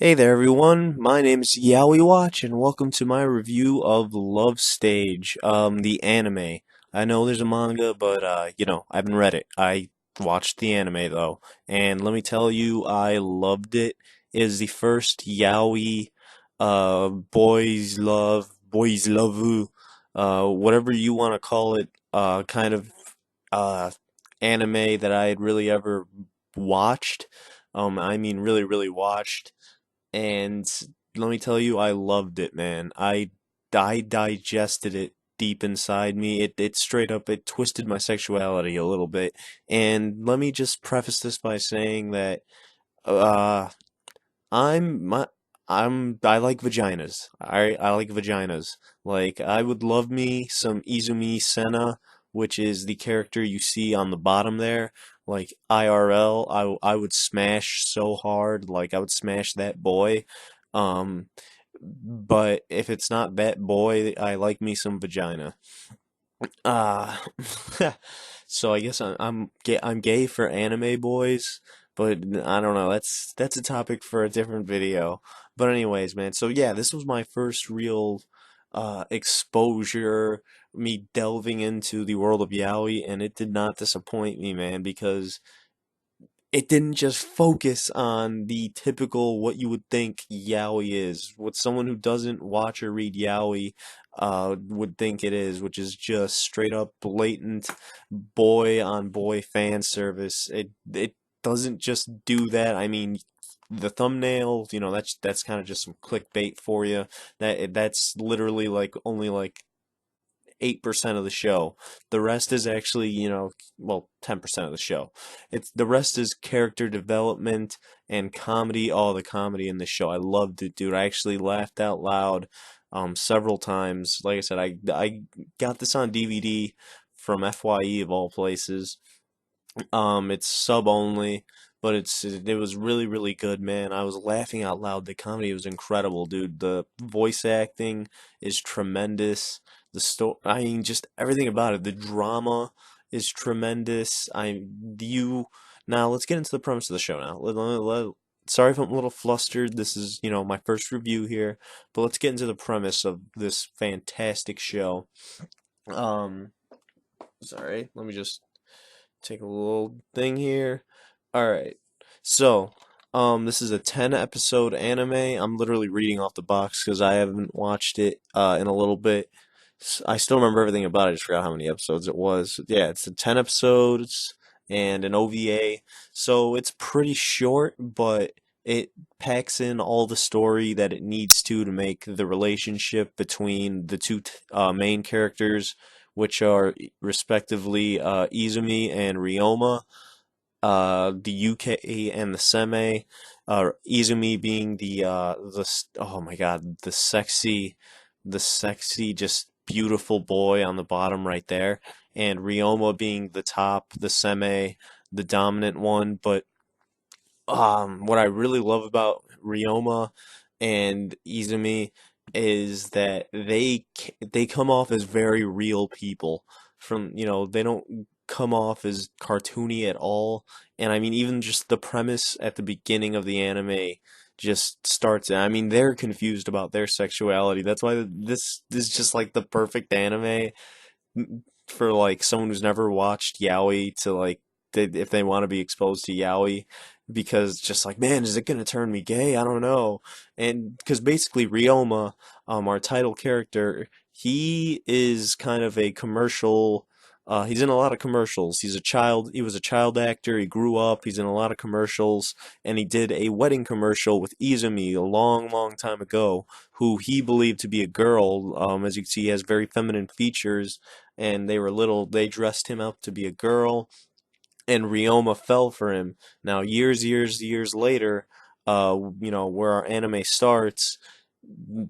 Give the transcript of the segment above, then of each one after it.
Hey there, everyone. My name is Yaoi Watch, and welcome to my review of Love Stage, the anime. I know there's a manga, but I haven't read it. I watched the anime though, and let me tell you, I loved it. It is the first yaoi, boys love, whatever you want to call it, kind of uh anime that I had really ever watched. I mean, really, really watched. And let me tell you, I loved it, man. I digested it deep inside me. It straight up it twisted my sexuality a little bit. And let me just preface this by saying that uh I'm my I like vaginas. I like vaginas. Like I would love me some Izumi Senna, which is the character you see on the bottom there. Like IRL, I would smash so hard. Like I would smash that boy. Um, but if it's not that boy, I like me some vagina. Uh, so I guess I'm gay for anime boys, but I don't know. That's a topic for a different video. But anyways, man. So yeah, this was my first real exposure, me delving into the world of yaoi, and it did not disappoint me, man, because it didn't just focus on the typical what you would think yaoi is, what someone who doesn't watch or read yaoi would think it is, which is just straight up blatant boy on boy fan service. It doesn't just do that. I mean, the thumbnail, that's kind of just some clickbait for you. That's literally like only like 8% of the show. The rest is actually, well, 10% of the show. It's the rest is character development and comedy. All the comedy in the show. I loved it, dude. I actually laughed out loud several times. Like I said, I got this on DVD from FYE of all places. It's sub only, but it was really really good, man. I was laughing out loud. The comedy was incredible, dude. The voice acting is tremendous. The story, I mean, just everything about it. The drama is tremendous. You now let's get into the premise of the show now. Sorry if I'm a little flustered. This is, my first review here, but let's get into the premise of this fantastic show. Um, Sorry, let me just take a little thing here. All right. So, this is a 10 episode anime. I'm literally reading off the box because I haven't watched it in a little bit. I still remember everything about it. I just forgot how many episodes it was. Yeah, it's a 10 episodes and an OVA. So it's pretty short, but it packs in all the story that it needs to make the relationship between the two main characters, which are respectively Izumi and Ryoma, the UK and the Seme, Izumi being oh my God, the sexy, just beautiful boy on the bottom right there, and Ryoma being the top, the Seme, the dominant one. But what I really love about Ryoma and Izumi is that they come off as very real people. They don't come off as cartoony at all. And I mean, even just the premise at the beginning of the anime just starts. I mean, they're confused about their sexuality. That's why this is just like the perfect anime for like someone who's never watched yaoi to like if they want to be exposed to yaoi, because it's just like, man, is it gonna turn me gay? I don't know. And because basically Ryoma, our title character, he is kind of a commercial. He's in a lot of commercials. He was a child actor. He grew up. He's in a lot of commercials, and he did a wedding commercial with Izumi a long, long time ago, who he believed to be a girl. As you can see, he has very feminine features, and they dressed him up to be a girl, and Ryoma fell for him. Now, years later, where our anime starts,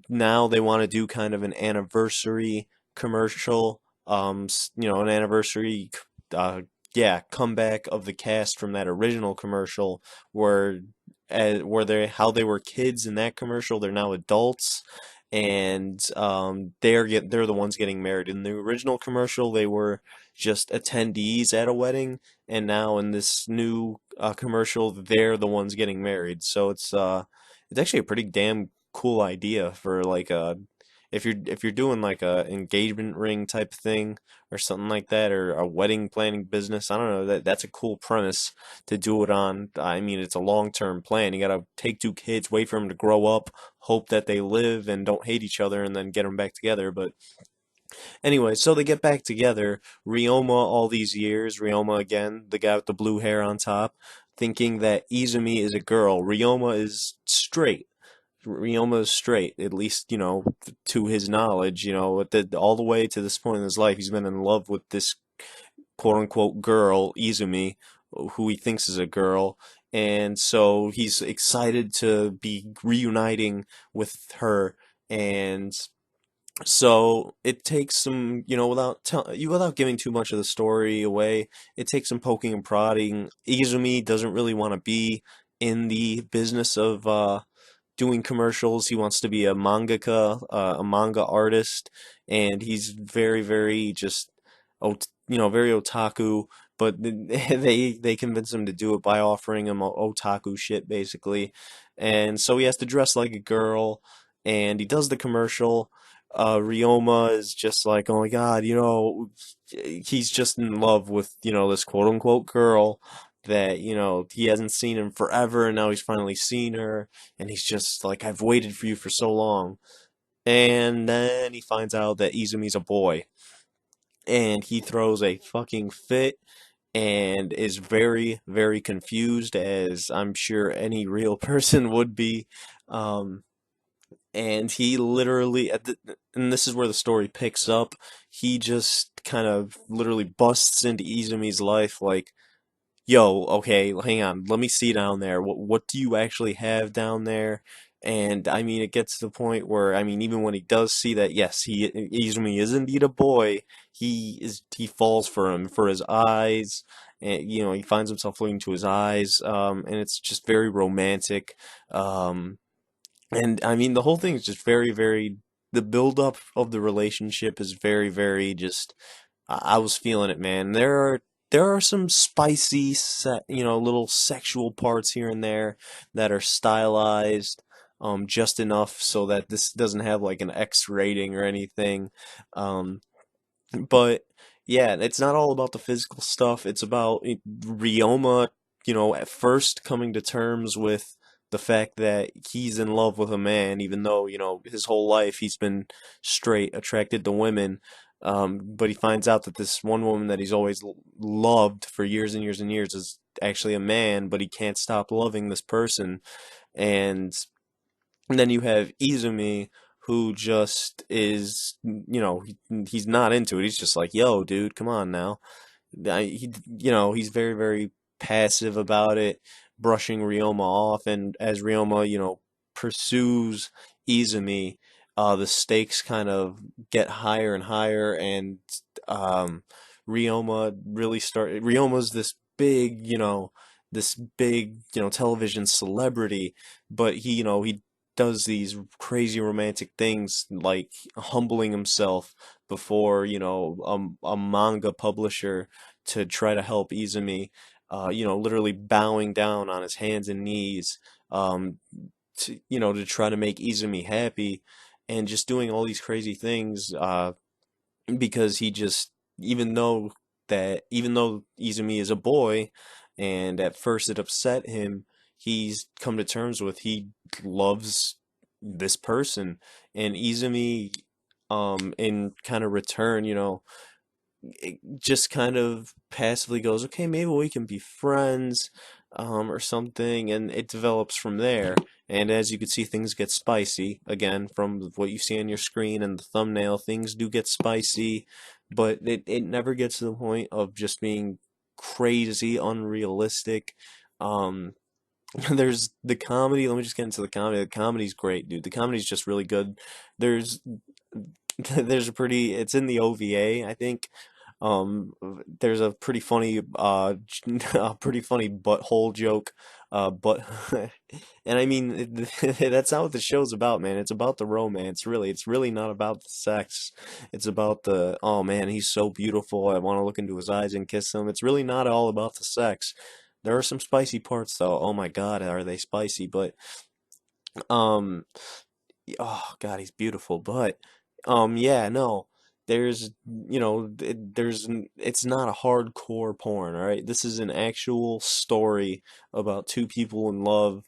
now they want to do kind of an anniversary commercial, an anniversary, uh, yeah, comeback of the cast from that original commercial, where they how they were kids in that commercial, they're now adults, and they're the ones getting married. In the original commercial, they were just attendees at a wedding, and now in this new commercial, they're the ones getting married. So it's actually a pretty damn cool idea for like a if you're doing like a engagement ring type thing or something like that, or a wedding planning business. I don't know, that's a cool premise to do it on. I mean, it's a long-term plan. You gotta take two kids, wait for them to grow up, hope that they live and don't hate each other, and then get them back together. But anyway, so they get back together. Ryoma, all these years, Ryoma again, the guy with the blue hair on top, thinking that Izumi is a girl. Ryoma is straight. Ryoma is straight, at least, to his knowledge, all the way to this point in his life, he's been in love with this quote unquote girl, Izumi, who he thinks is a girl. And so he's excited to be reuniting with her. And so it takes some, without giving too much of the story away, it takes some poking and prodding. Izumi doesn't really want to be in the business of doing commercials. He wants to be a mangaka, a manga artist, and he's very, very just, very otaku. But they convince him to do it by offering him otaku shit, basically. And so he has to dress like a girl, and he does the commercial. Ryoma is just like, oh my God, he's just in love with, this quote unquote girl that, he hasn't seen in forever, and now he's finally seen her, and he's just like, I've waited for you for so long. And then he finds out that Izumi's a boy, and he throws a fucking fit and is very, very confused, as I'm sure any real person would be. Um, and he literally, and this is where the story picks up, he just kind of literally busts into Izumi's life like, yo, okay, hang on, let me see down there. What do you actually have down there? And I mean, it gets to the point where, I mean, even when he does see that, yes, Izumi is indeed a boy, he falls for him, for his eyes, and he finds himself looking to his eyes, and it's just very romantic. Um, and I mean, the whole thing is just very, very, the build up of the relationship is very, very just I was feeling it, man. There are some spicy, little sexual parts here and there that are stylized, just enough so that this doesn't have like an X rating or anything. Um, but yeah, it's not all about the physical stuff. It's about Ryoma, at first coming to terms with the fact that he's in love with a man, even though, his whole life he's been straight, attracted to women. But he finds out that this one woman that he's always loved for years and years and years is actually a man, but he can't stop loving this person. And and then you have Izumi, who just is, he's not into it. He's just like, yo, dude, come on now. He's very, very passive about it, brushing Ryoma off. And as Ryoma, pursues Izumi, the stakes kind of get higher and higher. And um, Ryoma's this big, television celebrity, but he does these crazy romantic things like humbling himself before, a manga publisher to try to help Izumi, literally bowing down on his hands and knees, um, to try to make Izumi happy, and just doing all these crazy things, because he just, even though Izumi is a boy, and at first it upset him, he's come to terms with he loves this person, and Izumi, in kind of return, it just kind of passively goes, okay, maybe we can be friends, or something, and it develops from there. And as you can see, things get spicy. Again, from what you see on your screen and the thumbnail, things do get spicy, but it never gets to the point of just being crazy, unrealistic. Um, there's the comedy. Let me just get into the comedy. The comedy's great, dude. The comedy's just really good. There's there's a pretty, it's in the OVA, I think. There's a pretty funny, a pretty funny butthole joke, but, and I mean, that's not what the show's about, man. It's about the romance, really. It's really not about the sex. It's about oh man, he's so beautiful. I want to look into his eyes and kiss him. It's really not all about the sex. There are some spicy parts though. Oh my God, are they spicy? But um oh God, he's beautiful. But yeah, no, there's it's not a hardcore porn, all right? This is an actual story about two people in love,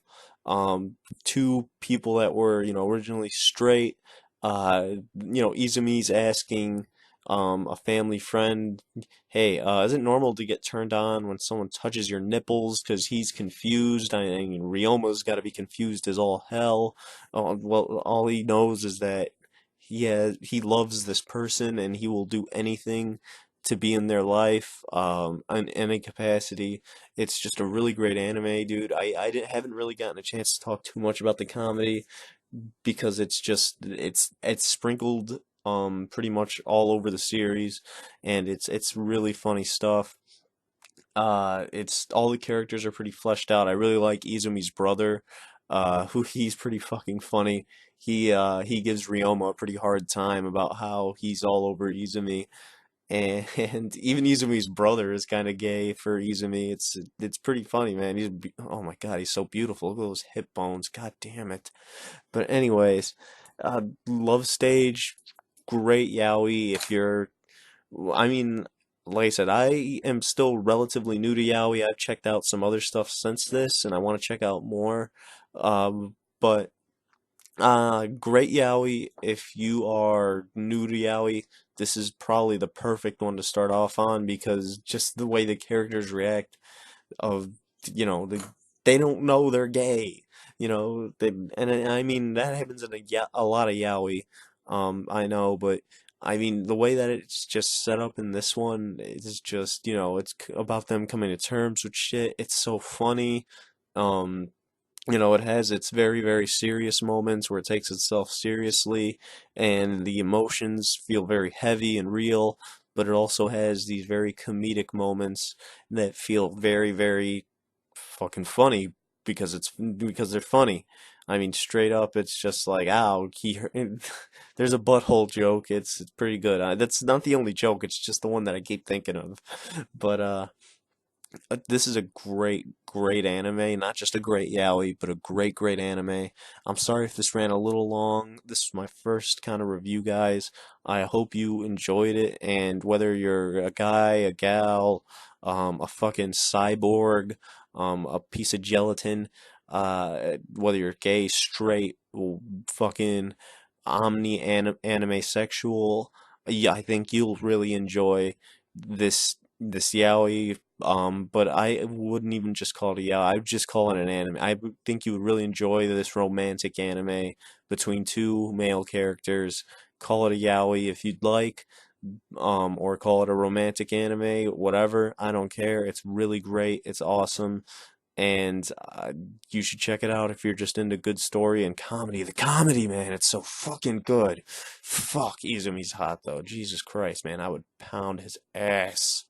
two people that were, originally straight. Izumi's asking a family friend, "Hey, is it normal to get turned on when someone touches your nipples?" Because he's confused. I mean, Ryoma's got to be confused as all hell. Well, all he knows is that he loves this person and he will do anything to be in their life, in any capacity. It's just a really great anime, dude. Haven't really gotten a chance to talk too much about the comedy because it's sprinkled pretty much all over the series, and it's really funny stuff. It's all the characters are pretty fleshed out. I really like Izumi's brother, who he's pretty fucking funny. He gives Ryoma a pretty hard time about how he's all over Izumi, and even Izumi's brother is kind of gay for Izumi. It's pretty funny, man. Oh my God, he's so beautiful. Look at those hip bones. God damn it. But anyways, Love Stage, great yaoi if you're I mean, like I said, I am still relatively new to yaoi. I've checked out some other stuff since this, and I want to check out more. But great yaoi. If you are new to yaoi, this is probably the perfect one to start off on because just the way the characters react of you know they don't know they're gay, I mean that happens in a lot of yaoi, I know, but I mean the way that it's just set up in this one is just about them coming to terms with shit. It's so funny. um it has its very, very serious moments where it takes itself seriously and the emotions feel very heavy and real, but it also has these very comedic moments that feel very, very fucking funny because they're funny. I mean, straight up, it's just like, ow, there's a butthole joke. It's pretty good. That's not the only joke. It's just the one that I keep thinking of. But this is a great, great anime. Not just a great yaoi, but a great, great anime. I'm sorry if this ran a little long. This is my first kind of review, guys. I hope you enjoyed it. And whether you're a guy, a gal, a fucking cyborg, a piece of gelatin, whether you're gay, straight, fucking anime sexual, yeah, I think you'll really enjoy this yaoi, but I wouldn't even just call it a yaoi. I would just call it an anime. I would think you would really enjoy this romantic anime between two male characters. Call it a yaoi if you'd like, or call it a romantic anime, whatever. I don't care. It's really great. It's awesome. And you should check it out if you're just into good story and comedy. The comedy, man, it's so fucking good. Fuck, Izumi's hot though. Jesus Christ, man, I would pound his ass.